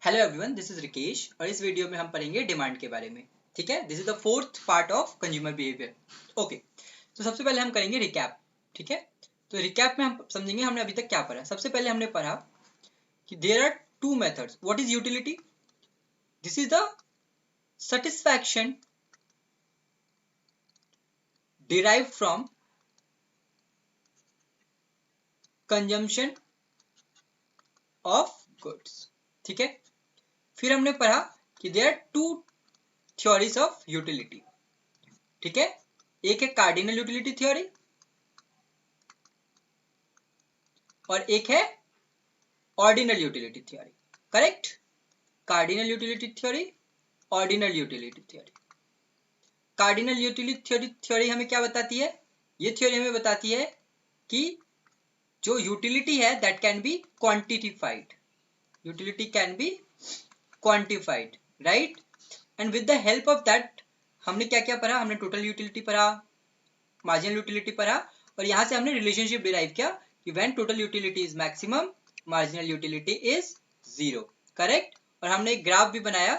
Hello everyone, this is Rikesh और इस video में हम पढ़ेंगे डिमांड के बारे में। ठीक है, this is the fourth part of consumer behaviour. Okay, तो सबसे पहले हम करेंगे रिकैप। ठीक है, तो रिकैप में हम समझेंगे हमने अभी तक क्या पढ़ा। सबसे पहले हमने पढ़ा कि there are two methods. What is utility? This is the satisfaction derived from consumption of goods। ठीक है, फिर हमने पढ़ा कि there are two theories of utility. ठीक है, एक है कार्डिनल यूटिलिटी थ्योरी और एक है ordinal utility theory. Correct, cardinal utility theory, ordinal utility theory. Cardinal utility theory हमें क्या बताती है? ये थ्योरी हमें बताती है कि जो यूटिलिटी है that can be quantified. Utility can be quantified, right? And with the help of that हमने क्या क्या पढ़ा? हमने टोटल यूटिलिटी पढ़ा, मार्जिनल यूटिलिटी पढ़ा और यहाँ से हमने रिलेशनशिप डिराइव किया कि when total utility is maximum, marginal utility is zero. Correct, और हमने एक ग्राफ भी बनाया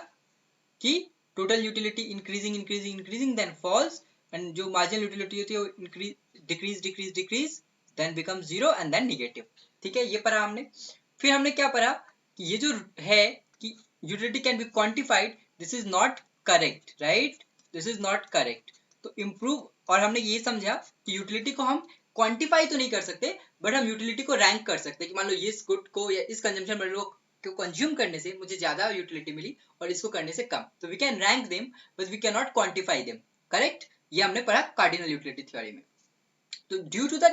कि total utility increasing increasing increasing then falls and जो मार्जिनल यूटिलिटी होती है वो decrease decrease decrease then become zero and then negative. ठीक है, ये पढ़ा हमने। फिर हमने क्या पढ़ा कि ये जो है कि utility can be quantified, this is not correct, right? This is not correct. तो इम्प्रूव, और हमने ये समझा कि यूटिलिटी को हम क्वांटिफाई तो नहीं कर सकते बट हम यूटिलिटी को रैंक कर सकते हैं कि मान लो इस गुड को या इस कंजम्पशन मॉडल को कंज्यूम करने से मुझे ज्यादा यूटिलिटी मिली और इसको करने से कम, तो we can rank them but we can not quantify them. Correct, ये हमने पढ़ा कार्डिनल यूटिलिटी थ्योरी में। तो due to the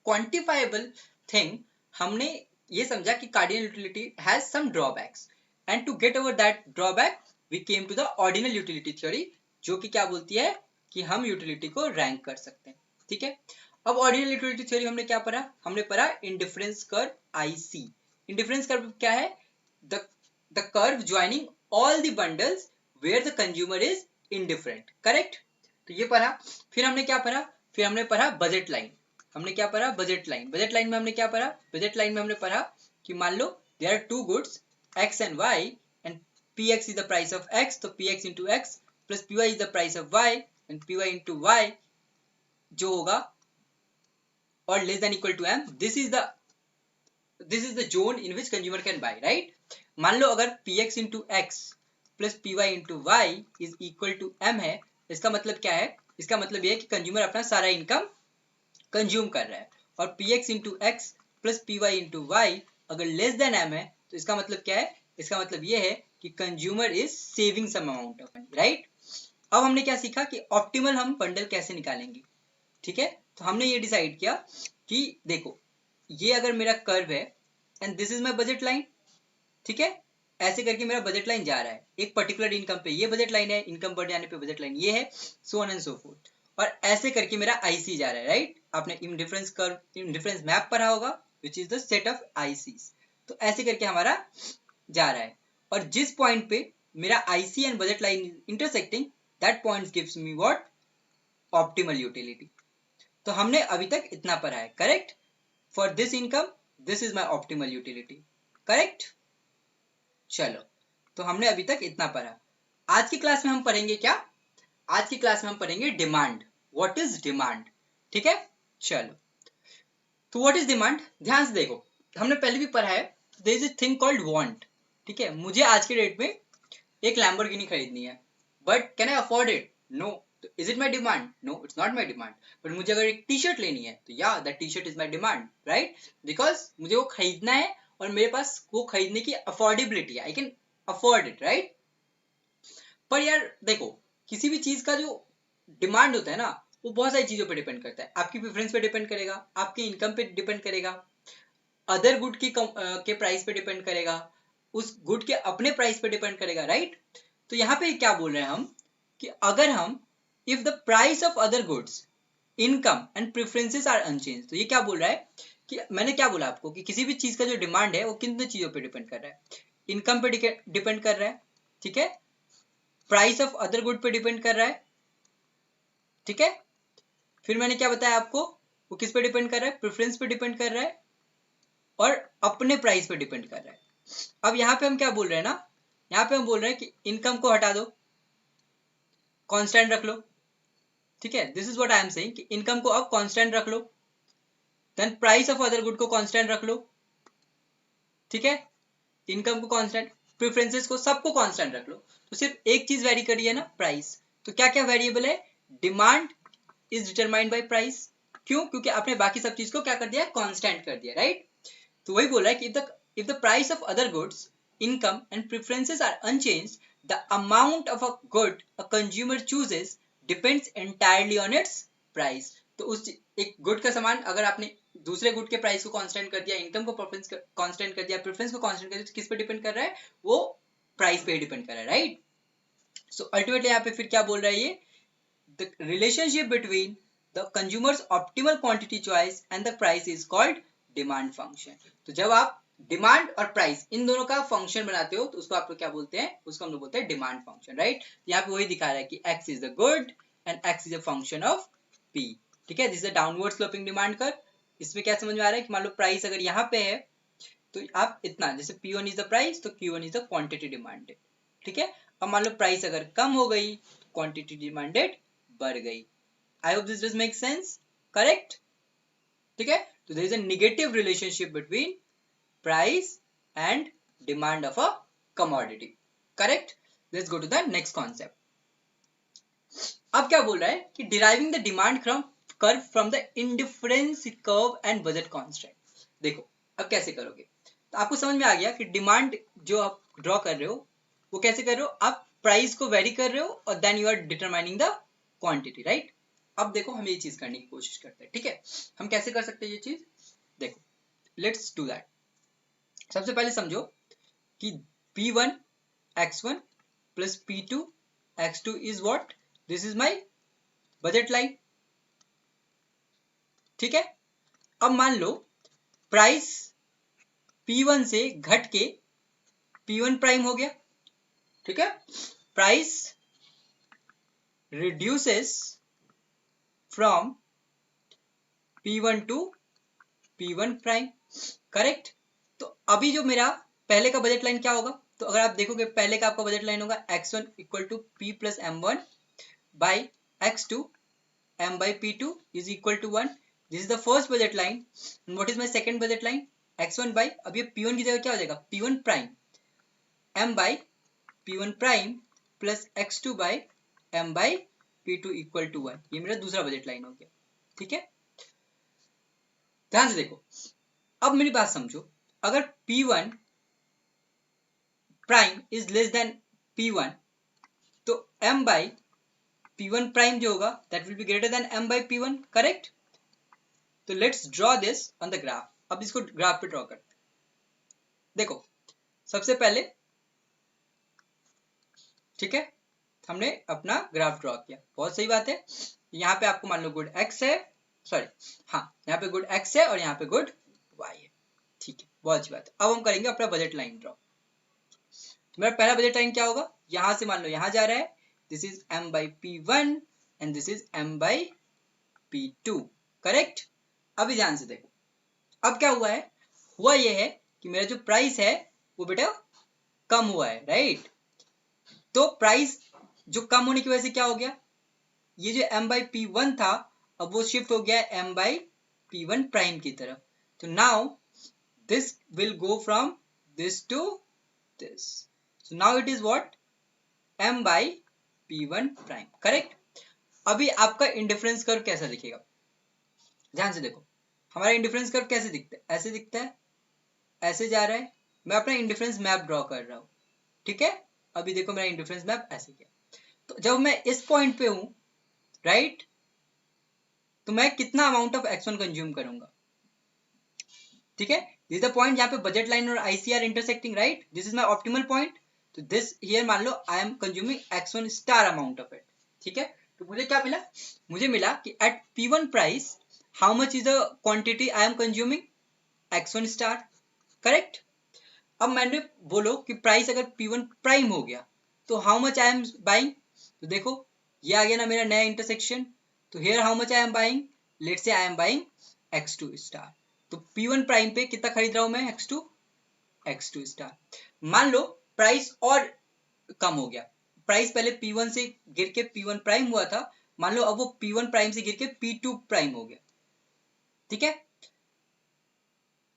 quantifiable thing हमने ये समझा कि cardinal utility has some drawbacks and to get over that drawback we came to the ordinal utility theory, जो कि क्या बोलती है कि हम यूटिलिटी को रैंक कर सकते हैं। ठीक है, अब ऑर्डिनल यूटिलिटी थ्योरी हमने क्या पढ़ा? हमने पढ़ा indifference curve IC. Indifference curve क्या है? The curve joining all the bundles where the consumer is indifferent. Correct, तो ये पढ़ा। फिर हमने क्या पढ़ा? फिर हमने पढ़ा बजट लाइन। हमने क्या पढ़ा? Budget line. बजट लाइन में हमने क्या पढ़ा? बजट लाइन में हमने पढ़ा कि मान लो there are two goods X and Y and P X is the price of X, तो P X into X plus P Y is the price of Y and P Y into Y जो होगा और less than equal to M, this is the zone in which consumer can buy, right? मान लो अगर P X into X plus P Y into Y is equal to M है, इसका मतलब क्या है? इसका मतलब ये है कि कंज्यूमर अपना सारा इनकम कंज्यूम कर रहा है। और P X into X plus P Y into Y अगर लेस देन एम है तो इसका मतलब क्या है? इसका मतलब ये है कि consumer is saving some amount of money, right? अब हमने क्या सीखा कि ऑप्टिमल हम बंडल कैसे निकालेंगे। ठीक है, तो हमने ये डिसाइड किया कि देखो ये अगर मेरा कर्व है and this is my budget line. ठीक है, ऐसे करके मेरा बजट लाइन जा रहा है एक पर्टिकुलर इनकम पे, ये बजट लाइन है, इनकम बढ़ जाने पे बजट लाइन ये है, so on and so fourth. और ऐसे करके मेरा आईसी जा रहा है, राइट? आपने इंडिफरेंस कर्व, इंडिफरेंस मैप पढ़ा होगा which is the set of ICs. तो ऐसे करके हमारा जा रहा है और जिस पॉइंट पे मेरा IC and budget line intersecting, that point gives me what? Optimal utility. तो हमने अभी तक इतना पढ़ा है। Correct, for this income this is my optimal utility. Correct, चलो, तो हमने अभी तक इतना पढ़ा। आज की क्लास में हम पढ़ेंगे क्या? आज की क्लास में हम पढ़ेंगे डिमांड। What is demand? ठीक है, चलो, तो व्हाट इज डिमांड? ध्यान से देखो, हमने पहले भी पढ़ा है, there is a thing called want. ठीक है, मुझे आज के डेट में एक लैम्बोर्गिनी खरीदनी है but can I afford it? No. तो is it my demand? No, it's not my demand. But मुझे अगर एक टी शर्ट लेनी है तो या that T shirt is my demand, right? Because मुझे वो खरीदना है और मेरे पास वो खरीदने की अफोर्डेबिलिटी है, I can afford it, right? पर यार देखो, किसी भी चीज का जो डिमांड होता है ना, वो बहुत सारी चीजों पे डिपेंड करता है। आपकी प्रेफरेंस पे डिपेंड करेगा, आपके इनकम पे डिपेंड करेगा, अदर गुड के प्राइस पे डिपेंड करेगा, उस गुड के अपने प्राइस पे डिपेंड करेगा, राइट? तो यहाँ पे क्या बोल रहे हैं हम कि अगर हम if the price of other goods, income and preferences are unchanged, तो ये क्या बोल रहा है कि मैंने क्या बोला आपको कि किसी भी चीज का जो डिमांड है वो किन चीजों पे डिपेंड कर रहा है? इनकम पे डिपेंड कर रहा है, ठीक है, प्राइस ऑफ अदर गुड पे डिपेंड कर रहा है, ठीक है, फिर मैंने क्या बताया आपको, वो किस पे डिपेंड कर रहा है? प्रेफरेंस पे डिपेंड कर रहा है और अपने प्राइस पे डिपेंड कर रहा है। अब यहाँ पे हम क्या बोल रहे हैं ना यहाँ पे हम बोल रहे हैं कि इनकम को हटा दो, कांस्टेंट रख लो, ठीक है। This is what I am saying कि इनकम को अब कांस्टेंट रख लो, then price of other good को कांस्टेंट रख लो, ठीक है। इनकम को कांस्टेंट, प्रेफरेंसेस को, सबको कांस्टेंट रख लो, तो सिर्फ एक चीज वेरी करी है ना, प्राइस। तो क्या क्या वेरिएबल है, demand is determined by price. क्यों? क्योंकि आपने बाकी सब चीज को क्या कर दिया, कांस्टेंट कर दिया, राइट। तो वही बोल रहा है कि if the price of other goods, income and preferences are unchanged, the amount of a good a consumer chooses depends entirely on its price. तो उस एक गुड का सामान अगर आपने दूसरे गुड के प्राइस को कांस्टेंट कर दिया, इनकम को प्रेफरेंस कांस्टेंट कर दिया, प्रेफरेंस को कांस्टेंट कर दिया, तो किस पे डिपेंड कर रहा है, वो प्राइस पे डिपेंड कर रहा है, राइट। सो अल्टीमेटली यहाँ पे फिर क्या बोल रहा है ये, the relationship between the consumers optimal quantity choice and the price is called demand function. तो जब आप डिमांड और प्राइस इन दोनों का फंक्शन बनाते हो तो उसको आप लोग क्या बोलते हैं, उसको हम लोग बोलते हैं डिमांड फंक्शन, राइट। यहाँ पे वही दिखा रहा है कि x is the good and x is a function of p, ठीक है। This is a downward sloping demand curve. इसमें क्या समझ में आ रहा है कि मान लो प्राइस अगर यहाँ पे है तो आप इतना, जैसे P1 इज द प्राइस तो Q1 is the quantity demanded, ठीक है। अब मान लो प्राइस अगर कम हो गई तो क्वांटिटी डिमांडेड बढ़ गई। I hope this does make sense, correct, ठीक है। तो there is a negative relationship between price and demand of a commodity, correct. Let's go to the next concept. अब क्या बोल रहा है कि deriving the demand curve from the indifference curve and budget constraint। देखो अब कैसे करोगे, तो आपको समझ में आ गया कि डिमांड जो आप ड्रॉ कर रहे हो वो कैसे कर रहे हो, आप प्राइस को वेरी कर रहे हो और then you are determining the quantity, right. अब देखो हम ये चीज करने की कोशिश करते हैं, ठीक है। हम कैसे कर सकते हैं ये चीज, देखो लेट्स डू दैट। सबसे पहले समझो कि P1 X1 plus P2 X2 is what, this is my budget line, ठीक है। अब मान लो प्राइस P1 से घट के P1 प्राइम हो गया, ठीक है। Price reduces from P1 to P1 prime, correct. तो अभी जो मेरा पहले का बजट लाइन क्या होगा, तो अगर आप देखोगे पहले का आपका बजट लाइन होगा x1 equal to p plus m1 by x2 m by p2 is equal to 1। This is the first budget line. What is my second budget line, x1 by, अब ये p1 की जगह क्या हो जाएगा, p1 prime m by p1 prime plus x2 by m by p2 equal to 1। ये मेरा दूसरा बजट लाइन हो गया, ठीक है। ध्यान से देखो, अब मेरी बात समझो, अगर P1 prime is less than P1 तो M बाई P1 प्राइम जो होगा that will be greater than M by P1, correct. तो let's draw this on the graph. अब इसको ग्राफ पे ड्रॉ करते हैं। देखो सबसे पहले, ठीक है, हमने अपना ग्राफ ड्रॉ किया, बहुत सही बात है। यहाँ पे आपको मान लो गुड x है, सॉरी हाँ, यहाँ पे गुड x है और यहाँ पे गुड y है, ठीक है, बहुत अच्छी बात है। अब हम करेंगे अपना बजट लाइन ड्रॉ। तो मेरा पहला बजट लाइन क्या होगा, यहां से मान लो यहां जा रहा है, this is m by P1 and this is m by P2, correct. अभी ध्यान से देखो, अब क्या हुआ है, हुआ ये है कि मेरा जो प्राइस है वो बेटा कम हुआ है, राइट। तो प्राइस जो कम होने की वजह से क्या हो गया, ये जो m बाई P1 था अब वो शिफ्ट हो गया m बाई P1 प्राइम की तरफ। तो now this will go from this to this, so now it is what, m by p1 prime, correct. अभी आपका इंडिफरेंस कर्व कैसा दिखेगा, ध्यान से देखो, हमारा इंडिफरेंस कर्व कैसे दिखता है, ऐसे दिखता है, ऐसे जा रहा है। मैं अपना इंडिफरेंस मैप ड्रॉ कर रहा हूं, ठीक है। अभी देखो मेरा इंडिफरेंस मैप ऐसे गया। तो जब मैं इस पॉइंट पे हूं, राइट, तो मैं कितना अमाउंट ऑफ x1 कंज्यूम करूंगा, ठीक है। दिस इज द पॉइंट जहां पे बजट लाइन और ICR intersecting, right, this is my optimal point. तो दिस हियर मान लो I am consuming x1 star amount of it, ठीक है। तो मुझे क्या मिला, मुझे मिला कि at P1 price how much is the quantity I am consuming, x1 star, correct. अब मैंने बोलो कि प्राइस अगर P1 प्राइम हो गया तो how much I am buying, तो देखो ये आ गया ना मेरा नया इंटरसेक्शन। तो here how much I am buying, let's say I am buying x2 star. तो P1 प्राइम पे कितना खरीद रहा हूं मैं, x2 स्टार। मान लो प्राइस और कम हो गया। प्राइस पहले P1 से गिर के P1 प्राइम हुआ था, मान लो अब वो P1 प्राइम से गिर के P2 प्राइम हो गया। ठीक है,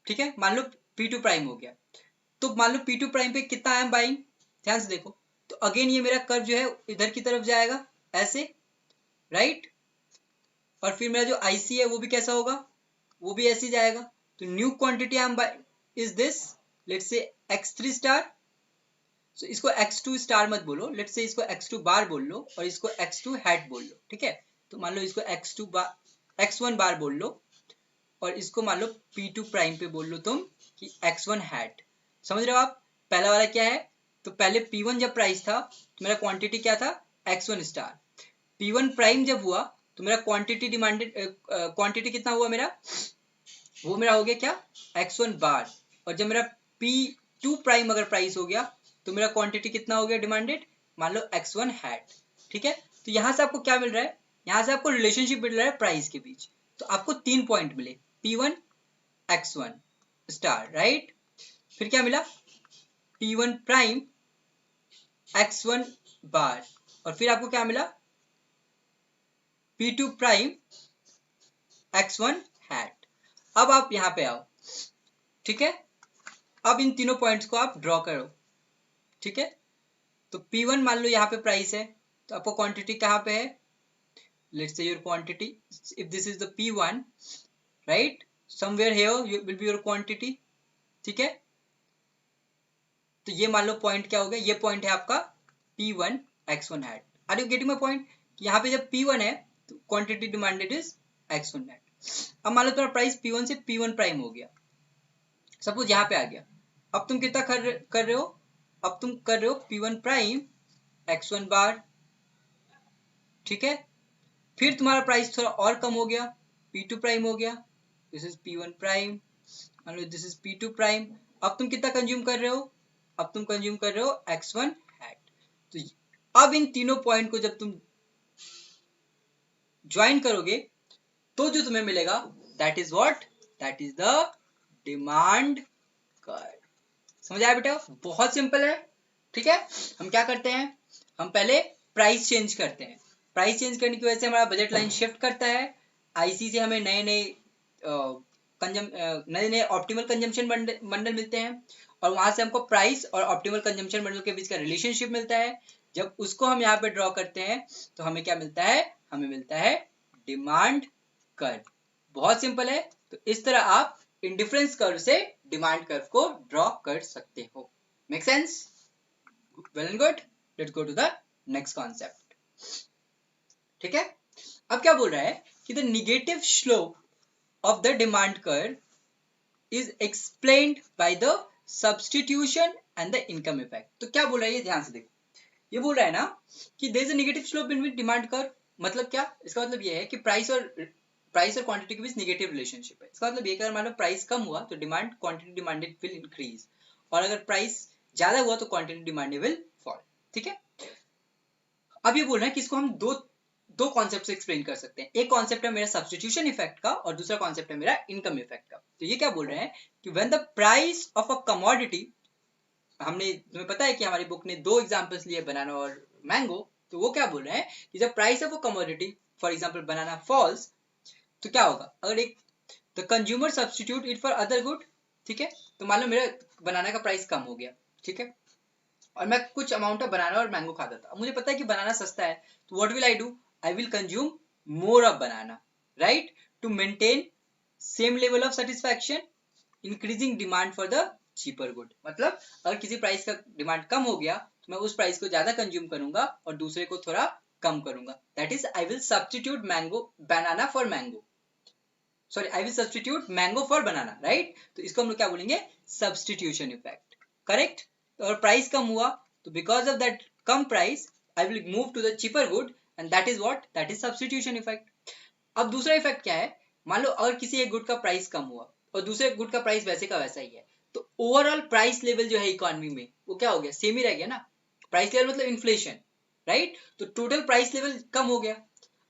ठीक है, मान लो P2 प्राइम हो गया, तो मान लो P2 प्राइम पे कितना आई एम बाइंग, ध्यान से देखो, तो अगेन ये मेरा कर्व जो है इधर की तरफ जाएगा ऐसे, राइट, और फिर मेरा जो IC है वो भी कैसा होगा, वो भी ऐसे जाएगा। तो new quantity I am buying is this, let's say x3 star, so, इसको x2 स्टार मत बोलो, लेट्स से इसको x2 बार बोल लो और इसको x2 हैट बोल लो। ठीक है, तो मान लो इसको x2 बार x1 बार बोल लो और इसको मान लो P2 प्राइम पे बोल लो तुम कि x1 हैट। समझ रहे हो आप, पहला वाला क्या है, तो पहले P1 जब प्राइस था तो मेरा क्वांटिटी क्या था, x1 स्टार। P1 प्राइम जब हुआ तो मेरा क्वांटिटी डिमांडेड क्वांटिटी कितना हुआ मेरा, वो मेरा हो गया क्या, x1 बार। और जब मेरा P2 प्राइम अगर प्राइस हो गया तो मेरा क्वांटिटी कितना हो गया डिमांडेड, मान लो x1 हैट। ठीक है, तो यहां से आपको क्या मिल रहा है, यहां से आपको रिलेशनशिप मिल रहा है प्राइस के बीच। तो आपको 3 पॉइंट मिले, P1 x1 स्टार, राइट, फिर क्या मिला, P1 प्राइम x1 बार, और फिर आपको क्या मिला, P2 प्राइम x1 हैट। अब आप यहां पे आओ, ठीक है, अब इन तीनों पॉइंट्स को आप ड्रॉ करो। ठीक है, तो P1 मान लो यहाँ पे प्राइस है, तो आपको क्वांटिटी कहाँ पे है, let's say your quantity, if this is the P1, right, somewhere here will be your quantity. ठीक है, तो ये मान लो पॉइंट क्या हो गया, ये पॉइंट है आपका P1 x1 hat. Are you getting my point, यहाँ पे जब P1 है तो quantity demanded is x1 hat. अब मान लो तुम्हारा प्राइस P1 से P1 प्राइम हो गया, सपोज यहाँ पे आ गया, अब तुम कितना कर रहे हो, अब तुम कर रहे हो P1 प्राइम x1 बार। ठीक है, फिर तुम्हारा प्राइस थोड़ा और कम हो गया, P2 प्राइम हो गया, दिस इज P1 प्राइम, मान लो दिस इज P2 प्राइम। अब तुम कितना कंज्यूम कर रहे हो, अब तुम कंज्यूम कर रहे हो x1 हैट। तो अब इन तीनों पॉइंट को जब तुम ज्वाइन करोगे तो जो तुम्हें मिलेगा that is what, that is the demand curve. समझ आया बेटा, बहुत सिंपल है। ठीक है, हम क्या करते हैं, हम पहले प्राइस चेंज करते हैं, प्राइस चेंज करने की वजह से हमारा बजट लाइन शिफ्ट करता है, आईसी से हमें नए नए ऑप्टिमल कंजम्पशन बंडल मिलते हैं, और वहां से हमको प्राइस और ऑप्टिमल कंजम्पशन बंडल के बीच का रिलेशनशिप मिलता है। जब उसको हम यहाँ पे ड्रॉ करते हैं तो हमें क्या मिलता है, हमें मिलता है डिमांड कर्व। बहुत सिंपल है, तो इस तरह आप इंडिफरेंस कर्व से डिमांड कर्व को ड्रॉ कर सकते हो। Make sense, well and good, let's go to the next concept. ठीक है, अब क्या बोल रहा है कि the negative slope of the demand curve is explained by the substitution and the income effect. तो क्या बोल रहा है ये ध्यान से देखो, ये बोल रहा है ना कि there is a negative slope in demand curve. मतलब क्या, इसका मतलब ये है कि प्राइस और क्वांटिटी के बीच नेगेटिव रिलेशनशिप है। इसका मतलब ये कि अगर मान लो प्राइस कम हुआ तो demand quantity demanded will increase, और अगर प्राइस ज्यादा हुआ तो क्वांटिटी डिमांडेड विल फॉल। ठीक है, अब ये बोल रहे हैं कि इसको हम दो कॉन्सेप्ट से एक्सप्लेन कर सकते हैं। एक कॉन्सेप्ट है मेरा सब्स्टिट्यूशन इफेक्ट का और दूसरा कॉन्सेप्ट है मेरा इनकम इफेक्ट का। तो ये क्या बोल रहे हैं कि when the price of a commodity, हमने, तुम्हें पता है कि हमारी बुक ने 2 एग्जांपल्स लिए, बनाना और मैंगो, तो वो क्या बोल रहे हैं कि जब price of a commodity for example banana falls, तो क्या होगा, अगर एक the consumer substitute it for other good. ठीक है, तो मान लो मेरा बनाना का प्राइस कम हो गया, ठीक है, और मैं कुछ अमाउंट ऑफ बनाना और मैंगो खाता था। मुझे पता है कि बनाना सस्ता है, तो what will I do, I will consume more of banana, right, to maintain same level of satisfaction, increasing demand for the cheaper good. मतलब अगर किसी प्राइस का डिमांड कम हो गया तो मैं उस प्राइस को ज्यादा कंज्यूम करूंगा और दूसरे को थोड़ा कम करूंगा। That is I will substitute banana for mango, sorry I will substitute mango for banana, right. तो इसको हम लोग क्या बोलेंगे, सब्स्टिट्यूशन इफेक्ट, करेक्ट। और प्राइस कम हुआ तो बिकॉज ऑफ दैट कम price I will move to the cheaper good, and that is what, that is substitution effect. अब दूसरा इफेक्ट क्या है, मान लो अगर किसी एक गुड का प्राइस कम हुआ और दूसरे गुड का प्राइस वैसे का वैसा ही है, तो ओवरऑल प्राइस लेवल जो है इकोनॉमी में वो क्या हो गया, सेम ही रह गया ना। प्राइस लेवल मतलब इन्फ्लेशन, राइट, तो टोटल प्राइस लेवल कम हो गया।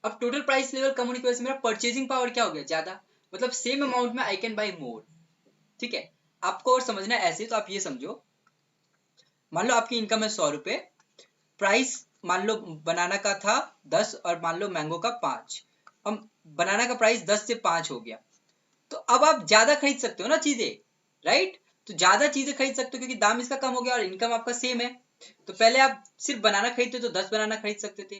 अब टोटल प्राइस लेवल कम होने की वजह से मेरा परचेजिंग पावर क्या हो गया, ज्यादा, मतलब सेम अमाउंट में आई कैन बाई मोर। ठीक है, आपको और समझना है ऐसे, तो आप ये समझो, मान लो आपकी इनकम है 100 रुपए, प्राइस मान लो बनाना का था 10 और मान लो मैंगो का 5, अब बनाना का प्राइस 10 से 5 हो गया, तो अब आप ज्यादा खरीद सकते हो ना चीजें, राइट। तो ज्यादा चीजें खरीद सकते हो क्योंकि दाम इसका कम हो गया और इनकम आपका सेम है। तो पहले आप सिर्फ बनाना खरीदते तो 10 बनाना खरीद सकते थे,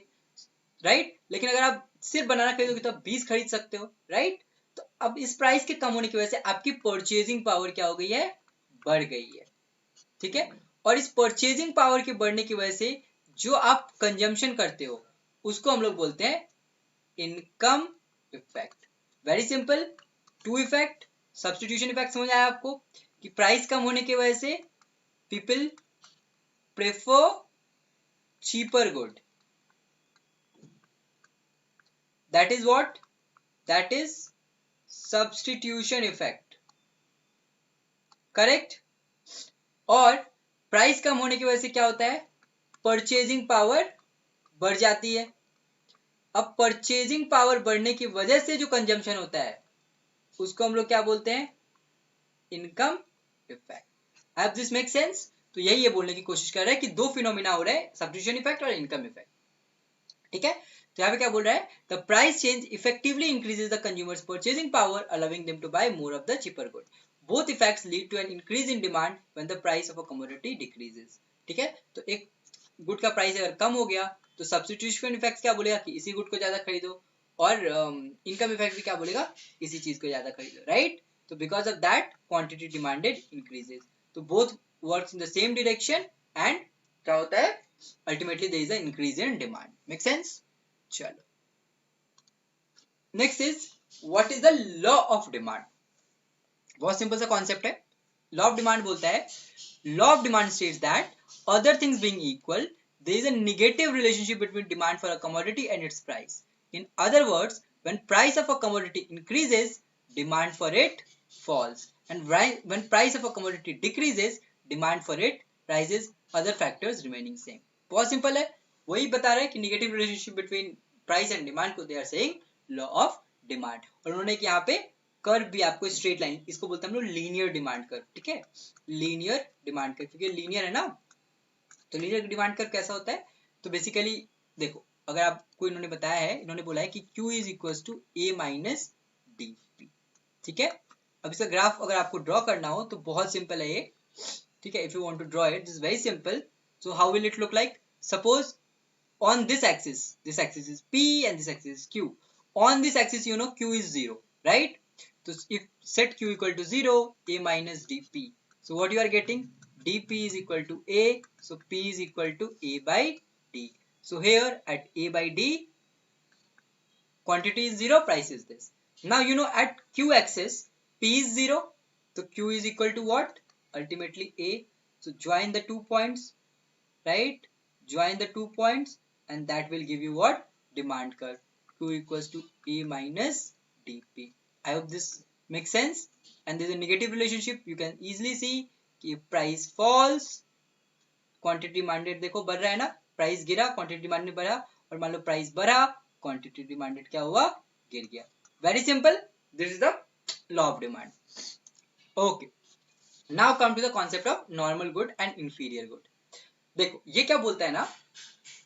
राइट, लेकिन अगर आप सिर्फ बनाना खरीदोगे तो आप 20 खरीद सकते हो, राइट। तो अब इस प्राइस के कम होने की वजह से आपकी परचेजिंग पावर क्या हो गई है, बढ़ गई है, ठीक है। और इस परचेजिंग पावर के बढ़ने की वजह से जो आप कंजम्पशन करते हो उसको हम लोग बोलते हैं income effect. Very simple, two effect, substitution effect समझ आया आपको कि प्राइस कम होने की वजह से people prefer cheaper good, that is what, that is substitution effect, correct. और प्राइस कम होने की वजह से क्या होता है, परचेजिंग पावर बढ़ जाती है। अब परचेजिंग पावर बढ़ने की वजह से जो कंजम्पशन होता है उसको हम लोग क्या बोलते हैं, इनकम इफेक्ट। अब दिस मेक सेंस। तो यही ये बोलने की कोशिश कर रहा है कि दो फिनोमिना हो रहे हैं, सब्स्टिट्यूशन इफेक्ट और इनकम इफेक्ट, ठीक है। तो यहाँ पे क्या बोल रहा है, the price change effectively increases the consumer's purchasing power allowing them to buy more of the cheaper good, both effects lead to an increase in demand when the price of a commodity decreases, ठीक है। तो एक good का price अगर कम हो गया तो substitution effect क्या बोलेगा कि इसी गुड को ज्यादा खरीदो, और इनकम इफेक्ट भी क्या बोलेगा, इसी चीज को ज्यादा खरीदो, राइट। तो because of that quantity demanded increases, तो both works in the same direction and क्या होता है, ultimately there is a increase in demand. Make sense. चलो next is what is the law of demand. बहुत simple सा concept है। Law of demand बोलता है, law of demand states that other things being equal, there is a negative relationship between demand for a commodity and its price. In other words, when price of a commodity increases, demand for it falls, and when price of a commodity decreases, demand for it rises, other factors remaining same. बहुत simple है, वही बता रहा है कि negative relationship between price and demand को they are saying law of demand। और उन्होंने यहाँ पे कर्व भी आपको स्ट्रेट लाइन, इसको बोलते हैं हम लोग लीनियर डिमांड कर्व, ठीक है, लीनियर डिमांड कर्व, क्योंकि लीनियर है ना। तो लीनियर डिमांड कर्व कैसा होता है, तो बेसिकली देखो, अगर आपको इन्होंने बताया है, इन्होंने बोला है कि Q is equal to A minus D P, ठीक है। अब इसका ग्राफ अगर आपको ड्रॉ करना हो तो बहुत सिंपल है ये, ठीक है। If you want to draw it, this is very simple. So how will it look like, suppose on this axis is P and this axis is Q. On this axis you know Q is 0, right? So if set Q equal to 0, A minus dP, so what you are getting, dP is equal to A, so P is equal to A by D. So here at A by D, quantity is 0, price is this. Now you know at Q axis P is 0, so Q is equal to what, ultimately A. So join the 2 points, right, join the 2 points, and that will give you what, demand curve, Q equals to A minus dP. I hope this makes sense. And there is a negative relationship, you can easily see कि price falls, quantity demanded देखो बढ़ रहा है ना, price गिरा, quantity demanded बढ़ा, और मान लो price बढ़ा, quantity demanded क्या हुआ, गिर गया। Very simple, this is the law of demand. Okay, now come to the concept of normal good and inferior good. देखो ये क्या बोलता है ना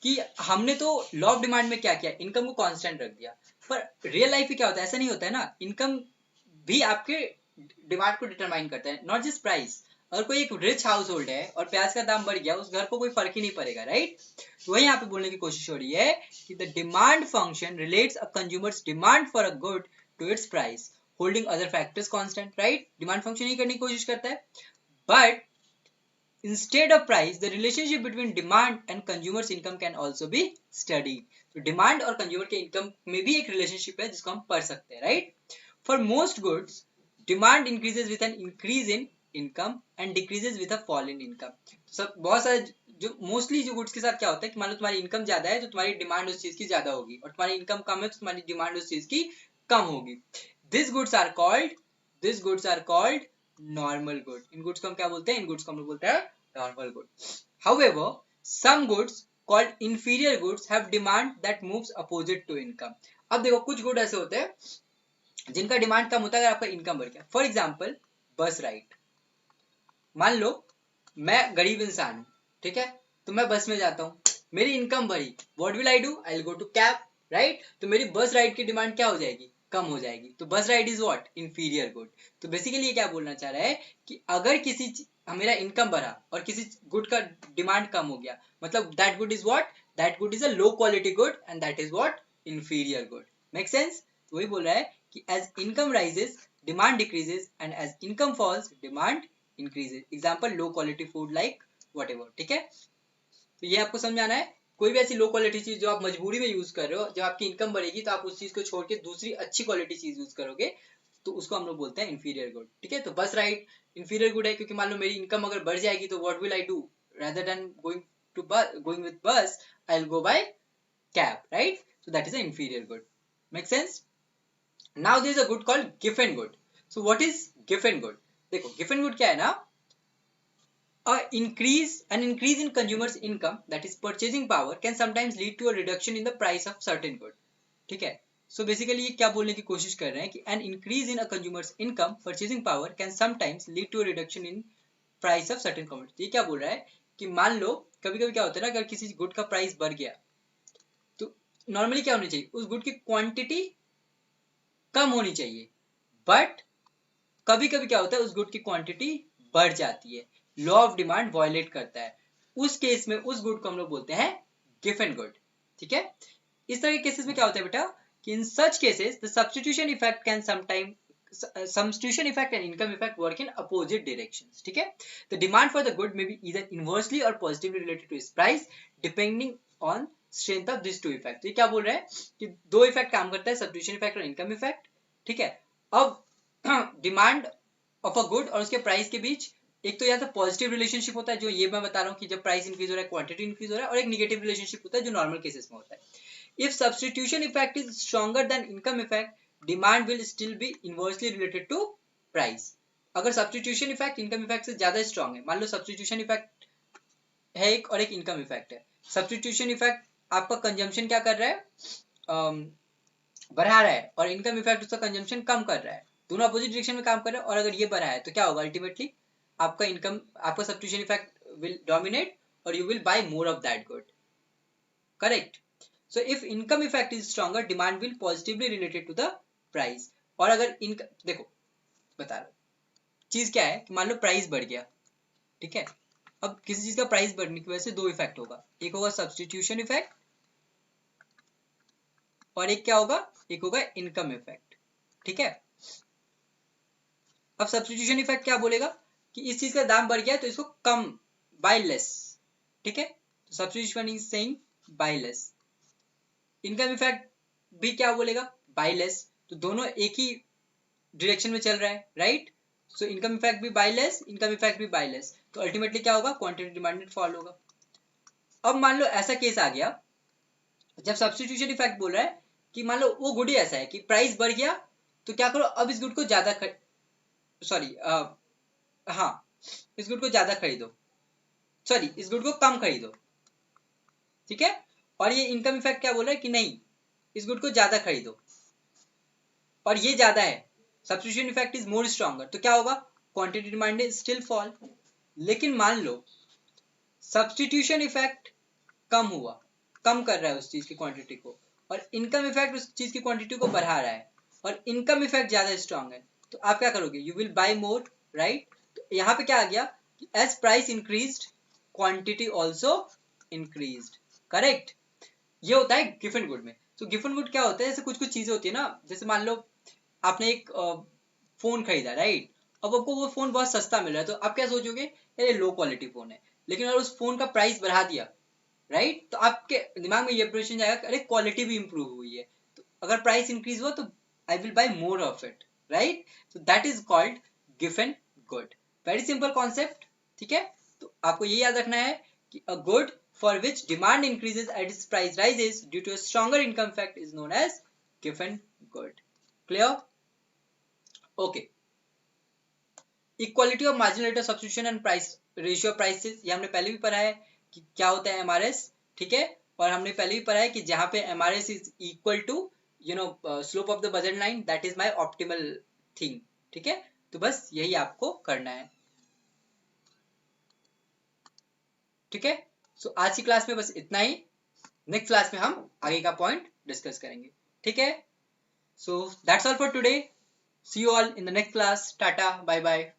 कि हमने तो लॉ ऑफ डिमांड में क्या किया, इनकम को कांस्टेंट रख दिया, पर रियल लाइफ में क्या होता है, ऐसा नहीं होता है ना। इनकम भी आपके डिमांड को डिटरमाइन करता है, नॉट जस्ट प्राइस। अगर कोई एक रिच हाउस होल्ड है और प्याज का दाम बढ़ गया, उस घर को कोई फर्क ही नहीं पड़ेगा, राइट। तो वही यहाँ पे बोलने की कोशिश हो रही है कि the demand function relates a consumers demand for a good to its price, holding other factors constant, right. Demand function ही करने की कोशिश करता है, but instead of price, the relationship between demand and consumers income can also be studied. तो demand और consumer के income में भी एक relationship है जिसको हम पढ़ सकते हैं, right? For most goods, demand increases with an increase in income and decreases with a fall in income. तो सब बहुत सारे जो मोस्टली जो गुड्स के साथ क्या होता है कि मान लो तुम्हारी इनकम ज्यादा है तो तुम्हारी डिमांड उस चीज की ज्यादा होगी, और तुम्हारी इनकम कम है तो तुम्हारी डिमांड उस चीज की कम होगी। These goods are called normal good. In goods को हम क्या बोलते हैं, इन गुड्स को हम लोग बोलते हैं normal good. However, some goods called inferior goods have demand that moves opposite to income. अब देखो कुछ गुड ऐसे होते हैं जिनका डिमांड कम होता है अगर आपका इनकम बढ़ गया। फॉर एग्जाम्पल बस राइड, मान लो मैं गरीब इंसान हूं, ठीक है, तो मैं बस में जाता हूँ, मेरी इनकम बढ़ी, what will I do, I will go to cab, right. तो मेरी बस राइड की डिमांड क्या हो जाएगी, कम हो जाएगी। तो बस ride is what, inferior good. तो बेसिकली ये क्या बोलना चाह रहा है कि अगर किसी मेरा इनकम बढ़ा और किसी गुड का डिमांड कम हो गया, मतलब that good is what, that good is a low quality good and that is what, inferior good. Make sense. तो वही बोल रहा है कि as income rises demand decreases and as income falls demand increases. Example low quality food like whatever, ठीक है। तो ये आपको समझ आना है। कोई भी ऐसी लो क्वालिटी चीज जो आप मजबूरी में यूज कर रहे हो, जब आपकी इनकम बढ़ेगी तो आप उस चीज को छोड़ के दूसरी अच्छी क्वालिटी चीज यूज करोगे, तो उसको हम लोग बोलते हैं इंफीरियर गुड, ठीक है। तो बस राइड इंफीरियर गुड है, क्योंकि मान लो मेरी इनकम अगर बढ़ जाएगी तो what will I do, rather than going with bus, I'll go by cab, right? So that is an inferior good. Make sense? Now there is a good called Giffen good. So what is Giffen good? देखो Giffen good क्या है ना, an increase in consumers income, that is purchasing power, can sometimes lead to a reduction in the price of certain good, ठीक है। So basically ये क्या बोलने की कोशिश कर रहे हैं कि an increase in a consumer's income purchasing power can sometimes lead to a reduction in price of certain commodities। ये क्या बोल रहा है कि मान लो कभी कभी क्या होता है ना, अगर किसी गुड का प्राइस बढ़ गया तो नॉर्मली क्या होनी चाहिए, उस गुड की क्वांटिटी कम होनी चाहिए, बट कभी कभी क्या होता है उस गुड की क्वांटिटी बढ़ जाती है, लॉ ऑफ डिमांड वायलेट करता है। उस केस में उस गुड को हम लोग बोलते हैं गिवन गुड, ठीक है। इस तरह के केसेस में क्या होता है बेटा कि in such cases the substitution effect can sometime substitution effect and income effect work in opposite directions, ठीक है। The demand for the good may be either inversely or positively related to its price depending on strength of these two effects। ये क्या बोल रहा है कि दो effect काम करता है, सब्स्टिट्यूशन इफेक्ट और इनकम इफेक्ट, ठीक है। अब डिमांड ऑफ अ गुड और उसके प्राइस के बीच एक तो या तो पॉजिटिव रिलेशनशिप होता है, जो ये मैं बता रहा हूँ कि जब प्राइस इंक्रीज हो रहा है क्वांटिटी इंक्रीज हो रहा है, और एक नेगेटिव रिलेशनशिप होता है जो नॉर्मल केसेस में होता है। If substitution effect is stronger than income effect, demand will still be inversely related to price. अगर सब्स्टिट्यूशन इफेक्ट इनकम इफेक्ट से ज्यादा स्ट्रॉन्ग है, मान लो सब्स्टिट्यूशन इफेक्ट है एक और एक इनकम इफेक्ट है। सब्स्टिट्यूशन इफेक्ट आपका कंजम्पशन क्या कर रहा है, बढ़ा रहा है, और इनकम इफेक्ट उसका कंजम्पशन कम कर रहा है, दोनों अपोजिट डायरेक्शन में काम कर रहे हैं। और अगर ये बढ़ा है तो क्या होगा, अल्टीमेटली आपका इनकम, आपका सब्स्टिट्यूशन इफेक्ट विल डोमिनेट और you will buy more of that good, correct. So if income effect is stronger, demand will positively related to the price। और अगर इनकम, देखो बता रहा हूँ चीज क्या है कि मान लो प्राइस बढ़ गया, ठीक है। अब किसी चीज का प्राइस बढ़ने की वजह से दो इफेक्ट होगा, एक होगा सब्स्टिट्यूशन इफेक्ट और एक क्या होगा, एक होगा इनकम इफेक्ट, ठीक है। अब सब्स्टिट्यूशन इफेक्ट क्या बोलेगा कि इस चीज का दाम बढ़ गया तो इसको कम, बाय लेस, ठीक है। Substitution is saying buy less. Income effect भी क्या बोलेगा, बाय लेस। तो दोनों एक ही डायरेक्शन में चल रहा है, राइट। सो इनकम इफेक्ट भी बाय लेस, इनकम इफेक्ट भी बाय लेस, तो अल्टीमेटली क्या होगा, क्वांटिटी डिमांडेड फॉल होगा। अब मान लो ऐसा केस आ गया जब सब्स्टिट्यूशन इफेक्ट बोल रहा है कि मान लो वो गुड ही ऐसा है कि प्राइस बढ़ गया, तो क्या करो, अब इस गुड को ज्यादा सॉरी हाँ, इस गुड को ज्यादा खरीदो, सॉरी इस गुड को कम खरीदो, ठीक है। और ये इनकम इफेक्ट क्या बोल रहा है कि नहीं, इस गुड को ज्यादा खरीदो और ये ज्यादा है, substitution effect is more stronger, तो क्या होगा, क्वांटिटी डिमांड स्टिल फॉल। लेकिन मान लो सब्स्टिट्यूशन इफेक्ट कम हुआ, कम कर रहा है उस चीज की क्वांटिटी को, और इनकम इफेक्ट उस चीज की क्वांटिटी को बढ़ा रहा है, और इनकम इफेक्ट ज्यादा स्ट्रॉन्ग है, तो आप क्या करोगे, you will buy more, right. तो यहाँ पे क्या आ गया, as price increased quantity also increased, correct. ये होता है गिवन गुड में। तो गिवन गुड क्या होता है, जैसे कुछ कुछ चीजें होती है ना, जैसे मान लो आपने एक फोन खरीदा, राइट। अब आपको वो फोन बहुत सस्ता मिल रहा है, तो आप क्या सोचोगे, ये लो क्वालिटी फोन है। लेकिन अगर उस फोन का प्राइस बढ़ा दिया, राइट, तो आपके दिमाग में ये प्रश्न जाएगा, अरे क्वालिटी भी इंप्रूव हुई है, तो अगर प्राइस इंक्रीज हुआ तो I will buy more of it, right. तो दैट इज कॉल्ड गिवन गुड। वेरी सिंपल कॉन्सेप्ट, ठीक है। तो आपको ये याद रखना है कि a good for which demand increases as its price rises due to a stronger income effect is known as given good। Clear? Okay। Equality of marginal rate of substitution and price ratio of prices, ये हमने पहले भी पढ़ा है कि क्या होता है MRS, ठीक है। और हमने पहले भी पढ़ा है कि जहां पे MRS is equal to slope of the budget line, that is my optimal thing, ठीक है। तो बस यही आपको करना है, ठीक है। सो आज की क्लास में बस इतना ही। नेक्स्ट क्लास में हम आगे का पॉइंट डिस्कस करेंगे, ठीक है। So that's all for today. See you all in the next class. Tata, bye bye.